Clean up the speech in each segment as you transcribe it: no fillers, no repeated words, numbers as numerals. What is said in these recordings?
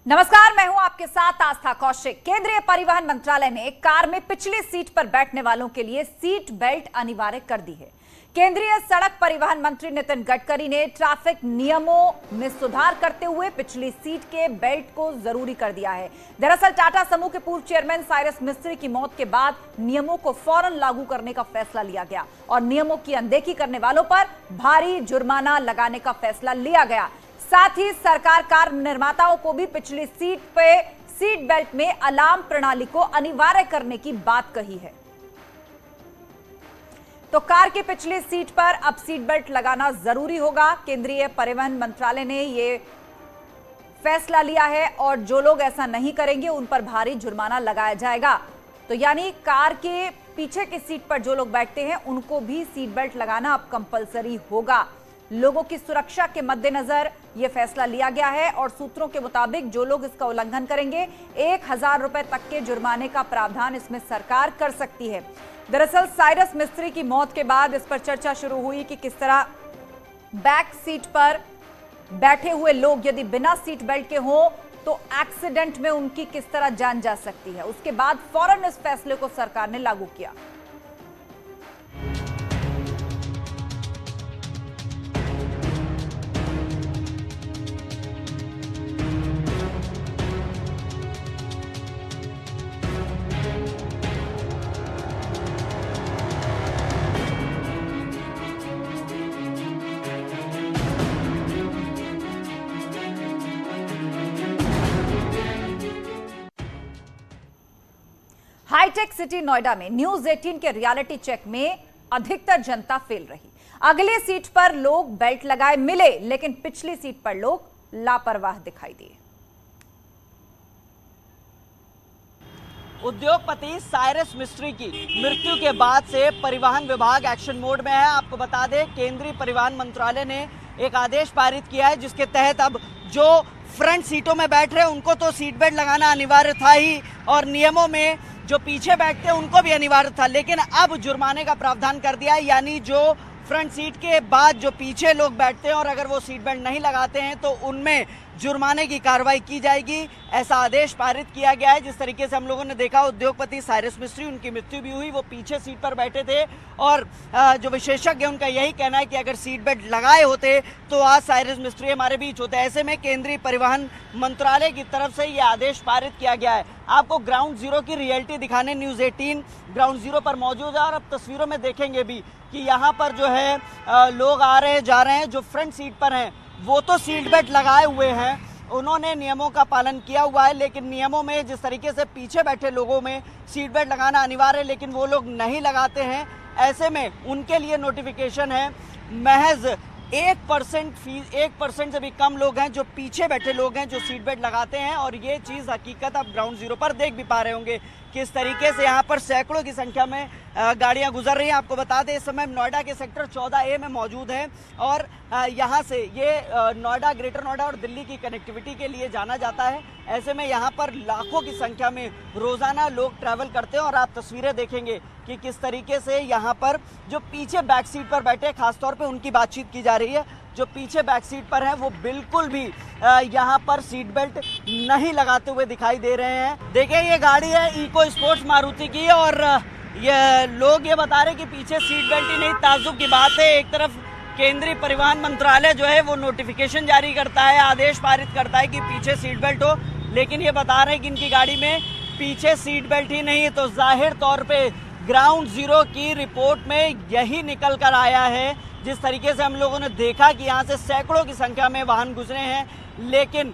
नमस्कार, मैं हूं आपके साथ आस्था कौशिक। केंद्रीय परिवहन मंत्रालय ने कार में पिछली सीट पर बैठने वालों के लिए सीट बेल्ट अनिवार्य कर दी है। केंद्रीय सड़क परिवहन मंत्री नितिन गडकरी ने ट्रैफिक नियमों में सुधार करते हुए पिछली सीट के बेल्ट को जरूरी कर दिया है। दरअसल टाटा समूह के पूर्व चेयरमैन साइरस मिस्त्री की मौत के बाद नियमों को फौरन लागू करने का फैसला लिया गया और नियमों की अनदेखी करने वालों पर भारी जुर्माना लगाने का फैसला लिया गया। साथ ही सरकार कार निर्माताओं को भी पिछली सीट पे सीट बेल्ट में अलार्म प्रणाली को अनिवार्य करने की बात कही है। तो कार की पिछली सीट पर अब सीट बेल्ट लगाना जरूरी होगा। केंद्रीय परिवहन मंत्रालय ने यह फैसला लिया है और जो लोग ऐसा नहीं करेंगे उन पर भारी जुर्माना लगाया जाएगा। तो यानी कार के पीछे की सीट पर जो लोग बैठते हैं उनको भी सीट बेल्ट लगाना अब कंपलसरी होगा। लोगों की सुरक्षा के मद्देनजर यह फैसला लिया गया है और सूत्रों के मुताबिक जो लोग इसका उल्लंघन करेंगे 1000 रुपए तक के जुर्माने का प्रावधान इसमें सरकार कर सकती है। दरअसल साइरस मिस्त्री की मौत के बाद इस पर चर्चा शुरू हुई कि किस तरह बैक सीट पर बैठे हुए लोग यदि बिना सीट बेल्ट के हों तो एक्सीडेंट में उनकी किस तरह जान जा सकती है। उसके बाद फौरन इस फैसले को सरकार ने लागू किया। हाईटेक सिटी नोएडा में न्यूज 18 के रियलिटी चेक में अधिकतर जनता फेल रही। अगली सीट पर लोग बेल्ट लगाए मिले, लेकिन पिछली सीट पर लोग लापरवाह दिखाई दिए। उद्योगपति साइरस मिस्त्री की मृत्यु के बाद से परिवहन विभाग एक्शन मोड में है। आपको बता दें, केंद्रीय परिवहन मंत्रालय ने एक आदेश पारित किया है जिसके तहत अब जो फ्रंट सीटों में बैठ रहे हैं उनको तो सीट बेल्ट लगाना अनिवार्य था ही और नियमों में जो पीछे बैठते हैं उनको भी अनिवार्य था, लेकिन अब जुर्माने का प्रावधान कर दिया है। यानी जो फ्रंट सीट के बाद जो पीछे लोग बैठते हैं और अगर वो सीट बेल्ट नहीं लगाते हैं तो उनमें जुर्माने की कार्रवाई की जाएगी। ऐसा आदेश पारित किया गया है। जिस तरीके से हम लोगों ने देखा, उद्योगपति साइरस मिस्त्री, उनकी मृत्यु भी हुई, वो पीछे सीट पर बैठे थे और जो विशेषज्ञ हैं उनका यही कहना है कि अगर सीट बेल्ट लगाए होते तो आज साइरस मिस्त्री हमारे बीच होते। ऐसे में केंद्रीय परिवहन मंत्रालय की तरफ से ये आदेश पारित किया गया है। आपको ग्राउंड जीरो की रियलिटी दिखाने न्यूज 18 ग्राउंड जीरो पर मौजूद है और अब तस्वीरों में देखेंगे भी कि यहाँ पर जो है लोग आ रहे हैं जा रहे हैं। जो फ्रंट सीट पर हैं वो तो सीट बेल्ट लगाए हुए हैं, उन्होंने नियमों का पालन किया हुआ है, लेकिन नियमों में जिस तरीके से पीछे बैठे लोगों में सीट बेल्ट लगाना अनिवार्य है लेकिन वो लोग नहीं लगाते हैं। ऐसे में उनके लिए नोटिफिकेशन है। महज 1% से भी कम लोग हैं जो पीछे बैठे लोग हैं जो सीट बेल्ट लगाते हैं और ये चीज़ हकीकत आप ग्राउंड जीरो पर देख भी पा रहे होंगे किस तरीके से यहाँ पर सैकड़ों की संख्या में गाड़ियाँ गुजर रही हैं। आपको बता दें, इस समय नोएडा के सेक्टर 14A में मौजूद है और यहाँ से ये नोएडा, ग्रेटर नोएडा और दिल्ली की कनेक्टिविटी के लिए जाना जाता है। ऐसे में यहाँ पर लाखों की संख्या में रोज़ाना लोग ट्रैवल करते हैं और आप तस्वीरें देखेंगे कि किस तरीके से यहाँ पर जो पीछे बैक सीट पर बैठे, खासतौर पे उनकी बातचीत की जा रही है। जो पीछे बैक सीट पर हैं वो बिल्कुल भी यहाँ पर सीट बेल्ट नहीं लगाते हुए दिखाई दे रहे हैं। देखिए, ये गाड़ी है इको स्पोर्ट्स मारुति की और ये लोग ये बता रहे हैं कि पीछे सीट बेल्ट ही नहीं। ताज्जुब की बात है, एक तरफ केंद्रीय परिवहन मंत्रालय जो है वो नोटिफिकेशन जारी करता है, आदेश पारित करता है कि पीछे सीट बेल्ट हो, लेकिन ये बता रहे हैं कि इनकी गाड़ी में पीछे सीट बेल्ट ही नहीं है। तो जाहिर तौर पे ग्राउंड जीरो की रिपोर्ट में यही निकल कर आया है। जिस तरीके से हम लोगों ने देखा कि यहाँ से सैकड़ों की संख्या में वाहन गुजरे हैं लेकिन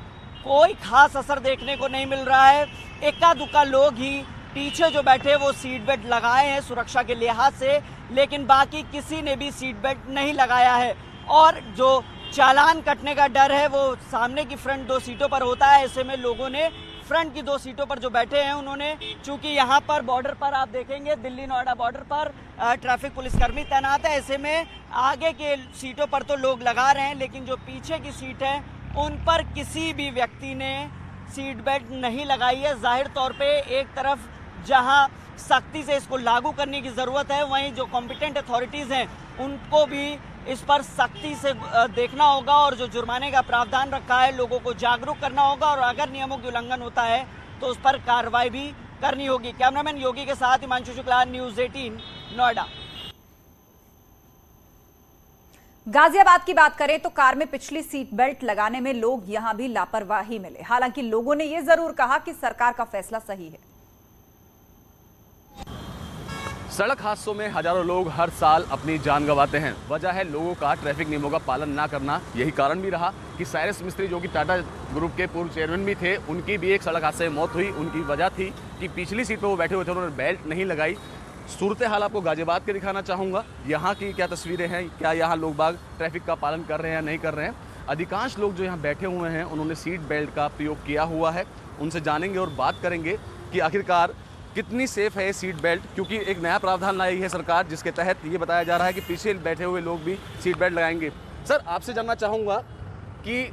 कोई खास असर देखने को नहीं मिल रहा है। इक्का दुक्का लोग ही पीछे जो बैठे वो सीट बेल्ट लगाए हैं सुरक्षा के लिहाज से, लेकिन बाकी किसी ने भी सीट बेल्ट नहीं लगाया है। और जो चालान कटने का डर है वो सामने की फ्रंट 2 सीटों पर होता है। ऐसे में लोगों ने फ्रंट की 2 सीटों पर जो बैठे हैं उन्होंने, चूंकि यहाँ पर बॉर्डर पर आप देखेंगे दिल्ली नोएडा बॉर्डर पर ट्रैफिक पुलिसकर्मी तैनात है। ऐसे में आगे के सीटों पर तो लोग लगा रहे हैं लेकिन जो पीछे की सीट है उन पर किसी भी व्यक्ति ने सीट बेल्ट नहीं लगाई है। जाहिर तौर पे एक तरफ जहां सख्ती से इसको लागू करने की ज़रूरत है, वहीं जो कॉम्पिटेंट अथॉरिटीज़ हैं उनको भी इस पर सख्ती से देखना होगा और जो जुर्माने का प्रावधान रखा है लोगों को जागरूक करना होगा और अगर नियमों की उल्लंघन होता है तो उस पर कार्रवाई भी करनी होगी। कैमरामैन योगी के साथ हिमांशु शुक्ला, न्यूज़ 18 नोएडा। गाजियाबाद की बात करें तो कार में पिछली सीट बेल्ट लगाने में लोग यहां भी लापरवाही मिले। हालांकि लोगों ने यह जरूर कहा कि सरकार का फैसला सही है। सड़क हादसों में हजारों लोग हर साल अपनी जान गंवाते हैं। वजह है लोगों का ट्रैफिक नियमों का पालन ना करना। यही कारण भी रहा कि साइरस मिस्त्री, जो कि टाटा ग्रुप के पूर्व चेयरमैन भी थे, उनकी भी एक सड़क हादसे में मौत हुई। उनकी वजह थी कि पिछली सीट पर वो बैठे हुए थे, उन्होंने बेल्ट नहीं लगाई। सूरत हाल आपको गाजियाबाद के दिखाना चाहूँगा। यहाँ की क्या तस्वीरें हैं, क्या यहाँ लोग बाग ट्रैफिक का पालन कर रहे हैं या नहीं कर रहे हैं। अधिकांश लोग जो यहाँ बैठे हुए हैं उन्होंने सीट बेल्ट का प्रयोग किया हुआ है। उनसे जानेंगे और बात करेंगे कि आखिरकार कितनी सेफ है ये सीट बेल्ट, क्योंकि एक नया प्रावधान लाई है सरकार जिसके तहत ये बताया जा रहा है कि पीछे बैठे हुए लोग भी सीट बेल्ट लगाएंगे। सर, आपसे जानना चाहूँगा कि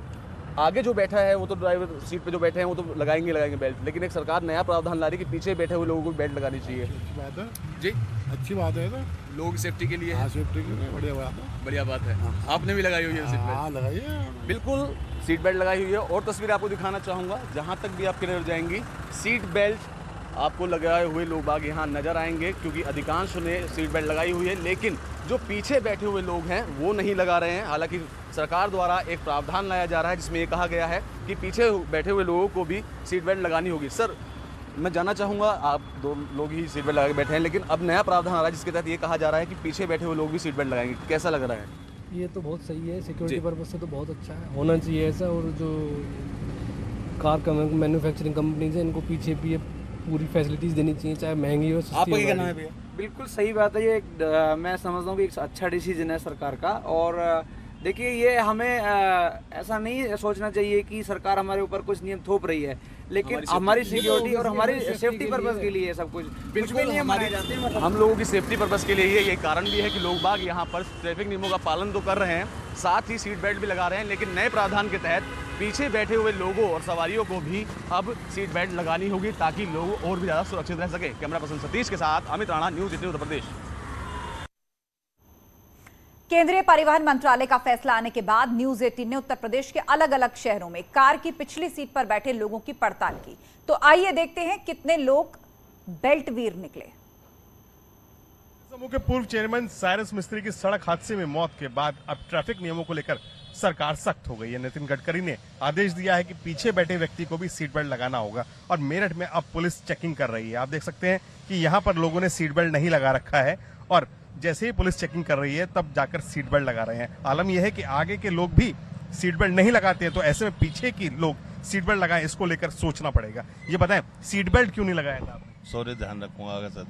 आगे जो बैठा है वो तो ड्राइवर सीट पे जो बैठे हैं वो तो लगाएंगे बेल्ट, लेकिन एक सरकार नया प्रावधान ला रही है कि पीछे बैठे हुए लोगों को बेल्ट लगानी चाहिए। बात है जी, अच्छी बात है। तो लोगों की सेफ्टी के लिए। हाँ, सेफ्टी के लिए बढ़िया बात है। बढ़िया बात है। आपने भी लगाई हुई है सीट बेल्ट? हाँ, लगाइए। बिल्कुल सीट बेल्ट लगाई हुई है। और तस्वीर आपको दिखाना चाहूँगा, जहाँ तक भी आपकी नजर जाएंगी सीट बेल्ट आपको लगाए हुए लोग बाग यहाँ नजर आएंगे, क्योंकि अधिकांश ने सीट बेल्ट लगाई हुई है, लेकिन जो पीछे बैठे हुए लोग हैं वो नहीं लगा रहे हैं। हालांकि सरकार द्वारा एक प्रावधान लाया जा रहा है जिसमें ये कहा गया है कि पीछे बैठे हुए लोगों को भी सीट बेल्ट लगानी होगी। सर, मैं जानना चाहूँगा, आप दो लोग ही सीट बेल्ट लगा के बैठे हैं, लेकिन अब नया प्रावधान आ रहा है जिसके तहत ये कहा जा रहा है कि पीछे बैठे हुए लोग भी सीट बेल्ट लगाएंगे। कैसा लग रहा है? ये तो बहुत सही है, सिक्योरिटी पर्पज से तो बहुत अच्छा है, होना चाहिए ऐसा। और जो कार का मैन्युफैक्चरिंग कंपनीज है इनको पीछे भी पूरी फैसिलिटीज़ देनी चाहिए, चाहे महंगी हो सस्ती हो। आपका क्या कहना है भैया? बिल्कुल सही बात है। ये मैं समझता हूँ कि एक अच्छा डिसीजन है सरकार का। और देखिए, ये हमें ऐसा नहीं सोचना चाहिए कि सरकार हमारे ऊपर कुछ नियम थोप रही है, लेकिन हमारी सिक्योरिटी और हमारी सेफ्टी पर्पज के लिए सब कुछ भी नियम बनाए जाते हैं। हम लोगों की सेफ्टी पर्पस के लिए ही है। ये कारण भी है कि लोग बाग यहाँ पर ट्रैफिक नियमों का पालन तो कर रहे हैं, साथ ही सीट बेल्ट भी लगा रहे हैं, लेकिन नए प्रावधान के तहत पीछे बैठे हुए लोगों और सवारियों को भी अब सीट बेल्ट लगानी होगी ताकि लोग और भी ज़्यादा सुरक्षित रह सके। कैमरा पर्सन सतीश के साथ अमित राणा, न्यूज़ 18 उत्तर प्रदेश। केंद्रीय परिवहन मंत्रालय का फैसला आने के बाद न्यूज़ 18 ने उत्तर प्रदेश के अलग अलग शहरों में कार की पिछली सीट पर बैठे लोगों की पड़ताल की। तो आइए देखते हैं कितने लोग बेल्ट वीर निकले। समूह के पूर्व चेयरमैन साइरस मिस्त्री की सड़क हादसे में मौत के बाद अब ट्रैफिक नियमों को लेकर सरकार सख्त हो गई है। नितिन गडकरी ने आदेश दिया है कि पीछे बैठे व्यक्ति को भी सीट बेल्ट लगाना होगा और मेरठ में अब पुलिस चेकिंग कर रही है। आप देख सकते हैं कि यहाँ पर लोगों ने सीट बेल्ट नहीं लगा रखा है और जैसे ही पुलिस चेकिंग कर रही है तब जाकर सीट बेल्ट लगा रहे हैं। आलम यह है कि आगे के लोग भी सीट बेल्ट नहीं लगाते हैं, तो ऐसे में पीछे की लोग सीट बेल्ट लगाएं, इसको लेकर सोचना पड़ेगा। ये बताएं, सीट बेल्ट क्यों नहीं लगाया था आपने? सॉरी, ध्यान रखूंगा आगे से।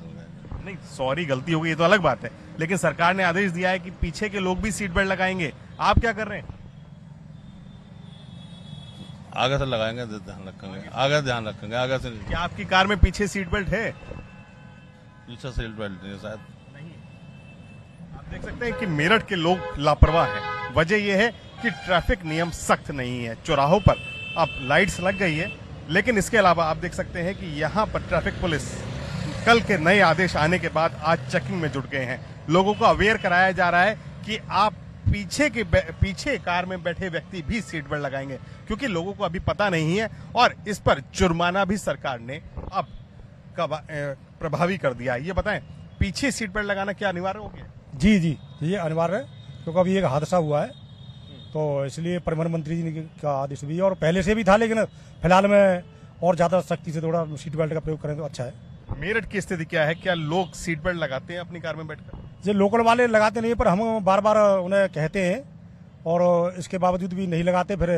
नहीं, सॉरी, गलती हो गई ये तो अलग बात है, लेकिन सरकार ने आदेश दिया है कि पीछे के लोग भी सीट बेल्ट लगाएंगे। आप क्या कर रहे हैं? आगे से लगाएंगे, ध्यान रखेंगे, आगे ध्यान रखेंगे, आगे से। क्या आपकी कार में पीछे सीट बेल्ट है? पीछे सीट बेल्ट नहीं शायद। आप देख सकते हैं कि मेरठ के लोग लापरवाह हैं। वजह यह है कि ट्रैफिक नियम सख्त नहीं है। चौराहों पर अब लाइट्स लग गई है, लेकिन इसके अलावा आप देख सकते हैं कि यहाँ पर ट्रैफिक पुलिस कल के नए आदेश आने के बाद आज चेकिंग में जुट गए हैं। लोगों को अवेयर कराया जा रहा है कि आप पीछे कार में बैठे व्यक्ति भी सीट बेल्ट लगाएंगे, क्योंकि लोगों को अभी पता नहीं है और इस पर जुर्माना भी सरकार ने अब प्रभावी कर दिया है। ये बताएं, पीछे सीट बेल्ट लगाना क्या अनिवार्य हो गया? जी जी, ये अनिवार्य है, क्योंकि अभी एक हादसा हुआ है तो इसलिए परिवहन मंत्री जी का आदेश भी है और पहले से भी था, लेकिन फिलहाल में और ज्यादा सख्ती से थोड़ा सीट बेल्ट का प्रयोग करें तो अच्छा है। मेरठ की स्थिति क्या है? क्या लोग सीट बेल्ट लगाते हैं अपनी कार में बैठकर? जो लोकल वाले लगाते नहीं, पर हम बार बार उन्हें कहते हैं और इसके बावजूद भी नहीं लगाते, फिर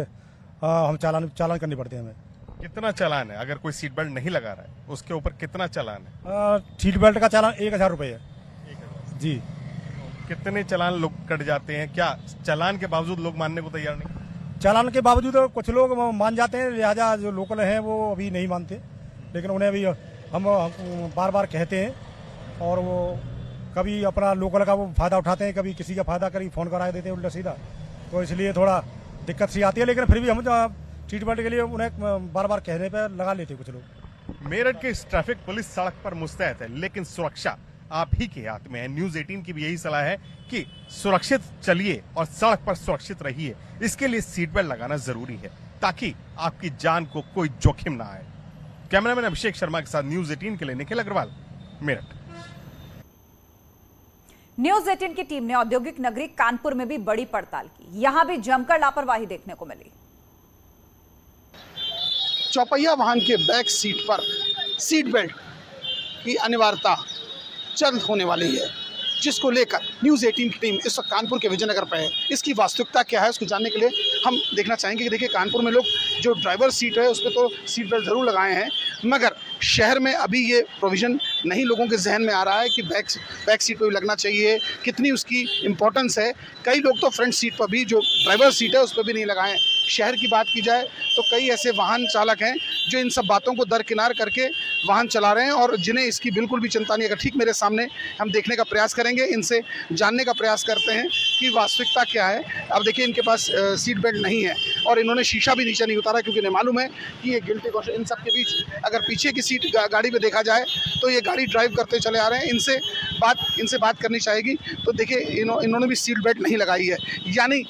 हम चालान करने पड़ते हैं हमें। कितना चालान है? अगर कोई सीट बेल्ट नहीं लगा रहा है उसके ऊपर कितना चालान है? सीट बेल्ट का चालान 1000 रुपये है जी। कितने चालान लोग कट जाते हैं? क्या चालान के बावजूद लोग मानने को तैयार नहीं? चालान के बावजूद कुछ लोग मान जाते हैं, लिहाजा जो लोकल हैं वो अभी नहीं मानते, लेकिन उन्हें अभी हम बार बार कहते हैं और वो कभी अपना लोकल का वो फायदा उठाते हैं, कभी किसी का फायदा करी फोन करा देते हैं उल्टा सीधा, तो इसलिए थोड़ा दिक्कत सी आती है। लेकिन फिर भी हम सीट बेल्ट के लिए उन्हें बार बार कहने पर लगा लेते हैं कुछ लोग। मेरठ की ट्रैफिक पुलिस सड़क पर मुस्तैद है, लेकिन सुरक्षा आप ही के हाथ में है। न्यूज 18 की भी यही सलाह है कि सुरक्षित चलिए और सड़क पर सुरक्षित रहिए। इसके लिए सीट बेल्ट लगाना जरूरी है ताकि आपकी जान को कोई जोखिम ना आए। कैमरामैन अभिषेक शर्मा के साथ न्यूज 18 के लिए निखिल अग्रवाल, मेरठ। न्यूज 18 की टीम ने औद्योगिक नगरी कानपुर में भी बड़ी पड़ताल की। यहां भी जमकर लापरवाही देखने को मिली। चौपहिया वाहन के बैक सीट पर सीट बेल्ट की अनिवार्यता जल्द होने वाली है, जिसको लेकर न्यूज़ 18 की टीम इस वक्त कानपुर के विजयनगर पर है। इसकी वास्तविकता क्या है उसको जानने के लिए हम देखना चाहेंगे कि देखिए कानपुर में लोग जो ड्राइवर सीट है उस पर तो सीट बेल्ट ज़रूर लगाए हैं, मगर शहर में अभी ये प्रोविज़न नहीं लोगों के जहन में आ रहा है कि बैक सीट पर भी लगना चाहिए, कितनी उसकी इम्पोर्टेंस है। कई लोग तो फ्रंट सीट पर भी जो ड्राइवर सीट है उस पर भी नहीं लगाए हैं। शहर की बात की जाए तो कई ऐसे वाहन चालक हैं जो इन सब बातों को दरकिनार करके वाहन चला रहे हैं और जिन्हें इसकी बिल्कुल भी चिंता नहीं है। ठीक मेरे सामने हम देखने का प्रयास करेंगे, इनसे जानने का प्रयास करते हैं कि वास्तविकता क्या है। अब देखिए इनके पास सीट बेल्ट नहीं है और इन्होंने शीशा भी नीचे नहीं उतारा क्योंकि इन्हें मालूम है कि ये गिल्टी कॉन्शियस। इन सब के बीच अगर पीछे की सीट गाड़ी में देखा जाए तो ये गाड़ी ड्राइव करते चले आ रहे हैं। इनसे बात करनी चाहिए। तो देखिए इन्होंने भी सीट बेल्ट नहीं लगाई है, यानी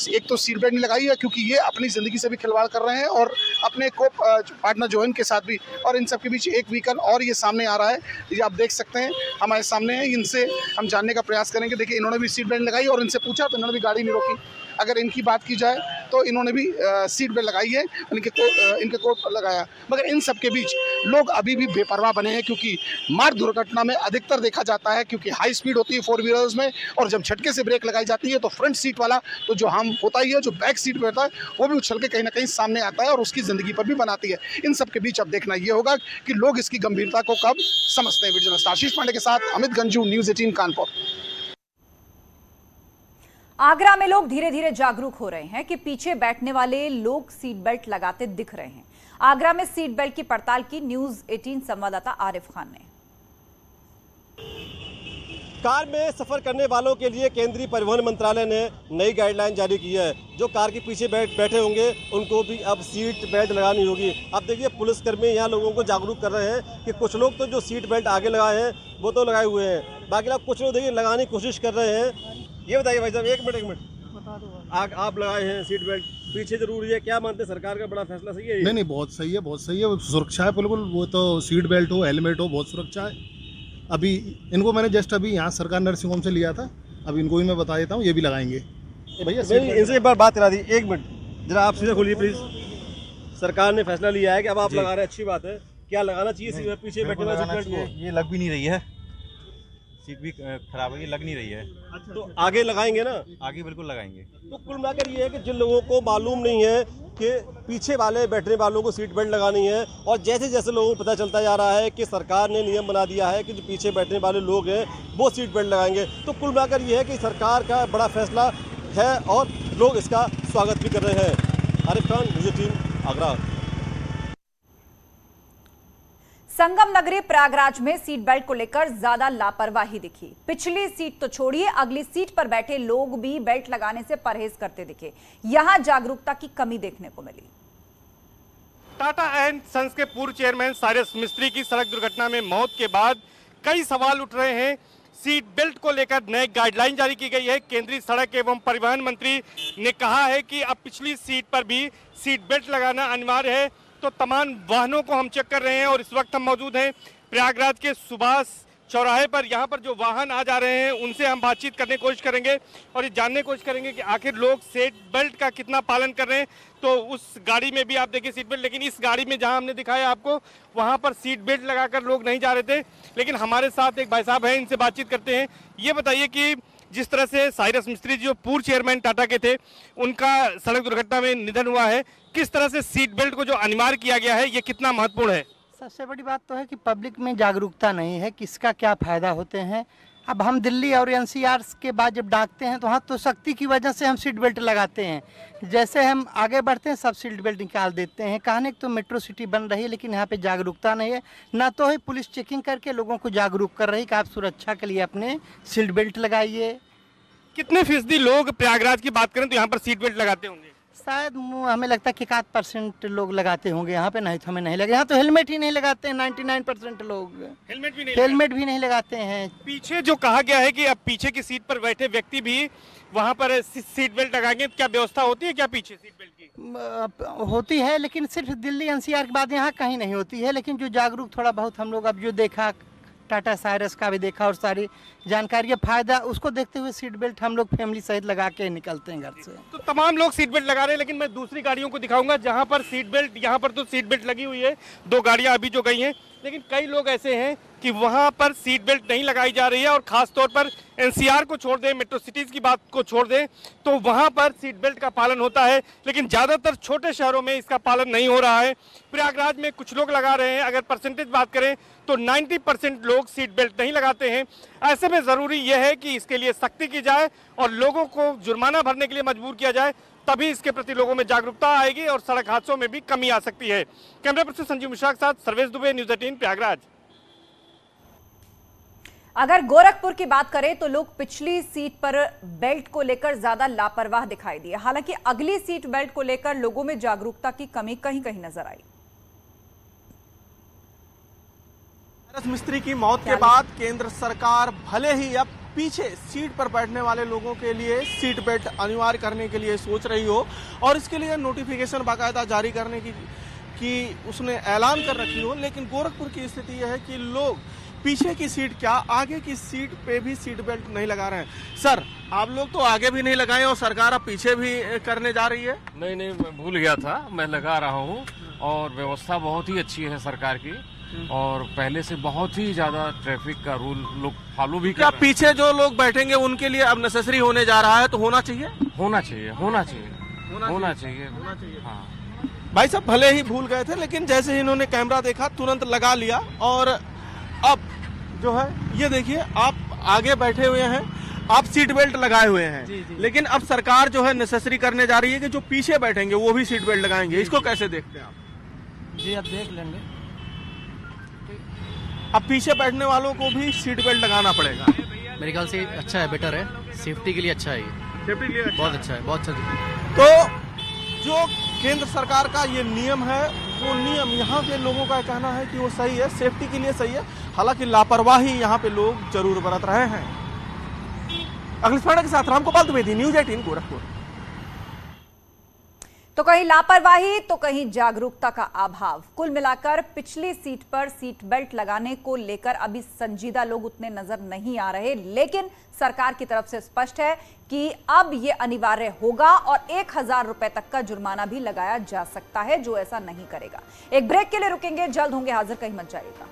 एक तो सीट बेल्ट नहीं लगाई है क्योंकि ये अपनी ज़िंदगी से भी खिलवाड़ कर रहे हैं और अपने को पार्टनर जो है इनके साथ भी। और इन सब के बीच एक व्हीकल और ये सामने आ रहा है, ये आप देख सकते हैं हमारे सामने है। इनसे हम जानने का प्रयास करेंगे। देखिए इन्होंने भी सीट बेल्ट लगाई और इनसे पूछा तो इन्होंने भी गाड़ी नहीं रोकी। अगर इनकी बात की जाए तो इन्होंने भी सीट बेल्ट लगाई है, इनके कोट पर लगाया, मगर इन सब के बीच लोग अभी भी बेपरवाह बने हैं क्योंकि मार्ग दुर्घटना में अधिकतर देखा जाता है क्योंकि हाई स्पीड होती है 4 व्हीलर्स में और जब झटके से ब्रेक लगाई जाती है तो फ्रंट सीट वाला तो जो हम होता ही है, जो बैक सीट में होता है वो भी उछल के कहीं ना कहीं सामने आता है और उसकी ज़िंदगी पर भी बनाती है। इन सब के बीच अब देखना ये होगा कि लोग इसकी गंभीरता को कब समझते हैं। आशीष पांडे के साथ अमित गंजू, न्यूज़ 18 कानपुर। आगरा में लोग धीरे धीरे जागरूक हो रहे हैं कि पीछे बैठने वाले लोग सीट बेल्ट लगाते दिख रहे हैं। आगरा में सीट बेल्ट की पड़ताल की न्यूज़ 18 संवाददाता आरिफ खान ने। कार में सफर करने वालों के लिए केंद्रीय परिवहन मंत्रालय ने नई गाइडलाइन जारी की है। जो कार के पीछे बैठे होंगे उनको भी अब सीट बेल्ट लगानी होगी। अब देखिए पुलिसकर्मी यहाँ लोगों को जागरूक कर रहे हैं कि कुछ लोग तो जो सीट बेल्ट आगे लगाए हैं वो तो लगाए हुए हैं, बाकी लोग कुछ लोग देखिए लगाने की कोशिश कर रहे हैं। ये बताइए भाई साहब, एक मिनट बता दो, आप लगाए हैं सीट बेल्ट, पीछे जरूरी है, क्या मानते हैं सरकार का बड़ा फैसला सही है? नहीं, बहुत सही है, बहुत सही है। सुरक्षा है बिल्कुल, वो तो सीट बेल्ट हो, हेलमेट हो, बहुत सुरक्षा है। अभी इनको मैंने जस्ट अभी यहाँ सरकार नर्सिंग होम से लिया था, अभी इनको भी मैं बता देता हूँ, ये भी लगाएंगे। भैया इनसे एक बार बात करा दी, एक मिनट जरा आप सीधे खोलिए प्लीज। सरकार ने फैसला लिया है कि अब आप लगा रहे हैं, अच्छी बात है। क्या लगाना चाहिए पीछे बैठने वाले सीट बेल्ट को? ये लग भी नहीं रही है, सीट भी खराब है, ये लग नहीं रही है। अच्छा, तो आगे लगाएंगे ना? आगे बिल्कुल लगाएंगे। तो कुल मिलाकर ये है कि जिन लोगों को मालूम नहीं है कि पीछे वाले बैठने वालों को सीट बेल्ट लगानी है और जैसे जैसे लोगों को पता चलता जा रहा है कि सरकार ने नियम बना दिया है कि जो पीछे बैठने वाले लोग हैं वो सीट बेल्ट लगाएंगे, तो कुल मिलाकर ये है कि सरकार का बड़ा फैसला है और लोग इसका स्वागत भी कर रहे हैं। आरिफ खान, न्यूज़ 18 आगरा। संगम नगरी प्रयागराज में सीट बेल्ट को लेकर ज्यादा लापरवाही दिखी। पिछली सीट तो छोड़िए, अगली सीट पर बैठे लोग भी बेल्ट लगाने से परहेज करते दिखे। यहां जागरूकता की कमी देखने को मिली। टाटा एंड सन्स के पूर्व चेयरमैन साइरस मिस्त्री की सड़क दुर्घटना में मौत के बाद कई सवाल उठ रहे हैं। सीट बेल्ट को लेकर नई गाइडलाइन जारी की गई है। केंद्रीय सड़क एवं परिवहन मंत्री ने कहा है कि अब पिछली सीट पर भी सीट बेल्ट लगाना अनिवार्य है। तो तमाम वाहनों को हम चेक कर रहे हैं और इस वक्त हम मौजूद हैं प्रयागराज के सुभाष चौराहे पर। यहाँ पर जो वाहन आ जा रहे हैं उनसे हम बातचीत करने की कोशिश करेंगे और ये जानने की कोशिश करेंगे कि आखिर लोग सीट बेल्ट का कितना पालन कर रहे हैं। तो उस गाड़ी में भी आप देखिए सीट बेल्ट, लेकिन इस गाड़ी में जहाँ हमने दिखाया आपको वहाँ पर सीट बेल्ट लगाकर लोग नहीं जा रहे थे। लेकिन हमारे साथ एक भाई साहब हैं, इनसे बातचीत करते हैं। ये बताइए कि जिस तरह से साइरस मिस्त्री जो पूर्व चेयरमैन टाटा के थे, उनका सड़क दुर्घटना में निधन हुआ है, किस तरह से सीट बेल्ट को जो अनिवार्य किया गया है ये कितना महत्वपूर्ण है? सबसे बड़ी बात तो है कि पब्लिक में जागरूकता नहीं है, किसका क्या फायदा होते हैं। अब हम दिल्ली और एनसीआर के बाद जब डाकते हैं तो वहाँ तो सख्ती की वजह से हम सीट बेल्ट लगाते हैं। जैसे हम आगे बढ़ते हैं सब सीट बेल्ट निकाल देते हैं। कहने तो मेट्रो सिटी बन रही है लेकिन यहाँ पे जागरूकता नहीं है। ना तो ही पुलिस चेकिंग करके लोगों को जागरूक कर रही है कि आप सुरक्षा के लिए अपने सीट बेल्ट लगाइए। कितने फीसदी लोग प्रयागराज की बात करें तो यहाँ पर सीट बेल्ट लगाते होंगे? शायद हमें लगता है कि 1% लोग लगाते होंगे, यहाँ पे नहीं तो हमें नहीं लगे। यहाँ तो हेलमेट ही नहीं लगाते हैं 99% लोग, हेलमेट भी नहीं लगाते हैं। पीछे जो कहा गया है कि अब पीछे की सीट पर बैठे व्यक्ति भी वहाँ पर सीट बेल्ट लगाएंगे, क्या व्यवस्था होती है क्या पीछे सीट बेल्ट की? होती है, लेकिन सिर्फ दिल्ली NCR के बाद यहाँ कहीं नहीं होती है। लेकिन जो जागरूक थोड़ा बहुत हम लोग अब जो देखा, टाटा साइरस का भी देखा और सारी जानकारी फायदा उसको देखते हुए सीट बेल्ट हम लोग फैमिली सहित लगा के निकलते हैं घर से। तो तमाम लोग सीट बेल्ट लगा रहे हैं, लेकिन मैं दूसरी गाड़ियों को दिखाऊंगा जहां पर सीट बेल्ट, यहां पर तो सीट बेल्ट लगी हुई है, 2 गाड़ियां अभी जो गई हैं, लेकिन कई लोग ऐसे हैं कि वहां पर सीट बेल्ट नहीं लगाई जा रही है। और खास तौर पर NCR को छोड़ दें, मेट्रो सिटीज की बात को छोड़ दें, तो वहां पर सीट बेल्ट का पालन होता है, लेकिन ज्यादातर छोटे शहरों में इसका पालन नहीं हो रहा है। प्रयागराज में कुछ लोग लगा रहे हैं, अगर परसेंटेज बात करें तो 90% लोग सीट बेल्ट नहीं लगाते हैं। ऐसे में जरूरी यह है कि इसके लिए सख्ती की जाए और लोगों को जुर्माना भरने के लिए मजबूर किया जाए, तभी इसके प्रति लोगों में जागरूकता आएगी और सड़क हादसों में भी कमी आ सकती है। कैमरा पर्सन संजीव मिश्रा के साथ सर्वेश दुबे, न्यूज़ 18 प्रयागराज। अगर गोरखपुर की बात करें तो लोग पिछली सीट पर बेल्ट को लेकर ज्यादा लापरवाह दिखाई दिए। हालांकि अगली सीट बेल्ट को लेकर लोगों में जागरूकता की कमी कहीं कहीं नजर आई। मिस्त्री की मौत के बाद केंद्र सरकार भले ही अब पीछे सीट पर बैठने वाले लोगों के लिए सीट बेल्ट अनिवार्य करने के लिए सोच रही हो और इसके लिए नोटिफिकेशन बाकायदा जारी करने की उसने ऐलान कर रखी हो, लेकिन गोरखपुर की स्थिति यह है कि लोग पीछे की सीट क्या आगे की सीट पे भी सीट बेल्ट नहीं लगा रहे हैं। सर, आप लोग तो आगे भी नहीं लगाए और सरकार अब पीछे भी करने जा रही है। नहीं, मैं भूल गया था, मैं लगा रहा हूँ और व्यवस्था बहुत ही अच्छी है सरकार की और पहले से बहुत ही ज्यादा ट्रैफिक का रूल लोग फॉलो भी कर रहे हैं। पीछे जो लोग बैठेंगे उनके लिए अब नेसेसरी होने जा रहा है, तो होना चाहिए। हाँ भाई साहब भले ही भूल गए थे, लेकिन जैसे ही इन्होंने कैमरा देखा तुरंत लगा लिया। और अब जो है ये देखिए, आप आगे बैठे हुए हैं, आप सीट बेल्ट लगाए हुए हैं, लेकिन अब सरकार जो है नेसेसरी करने जा रही है कि जो पीछे बैठेंगे वो भी सीट बेल्ट लगाएंगे। इसको कैसे देखते हैं आप? जी अब देख लेंगे। अब पीछे बैठने वालों को भी सीट बेल्ट लगाना पड़ेगा। मेरे ख्याल से अच्छा है, बेटर है, सेफ्टी के लिए अच्छा है, सेफ्टी के लिए बहुत अच्छा है, बहुत अच्छा। तो जो केंद्र सरकार का ये नियम है, वो नियम यहाँ के लोगों का कहना है कि वो सही है, सेफ्टी के लिए सही है। हालांकि लापरवाही यहाँ पे लोग जरूर बरत रहे हैं। अखिलेश पांडे के साथ रामगोपाल द्विवेदी, न्यूज़ 18 गोरखपुर। तो कहीं लापरवाही तो कहीं जागरूकता का अभाव। कुल मिलाकर पिछली सीट पर सीट बेल्ट लगाने को लेकर अभी संजीदा लोग उतने नजर नहीं आ रहे, लेकिन सरकार की तरफ से स्पष्ट है कि अब यह अनिवार्य होगा और 1000 रुपए तक का जुर्माना भी लगाया जा सकता है जो ऐसा नहीं करेगा। एक ब्रेक के लिए रुकेंगे, जल्द होंगे हाजिर, कहीं मत जाइएगा।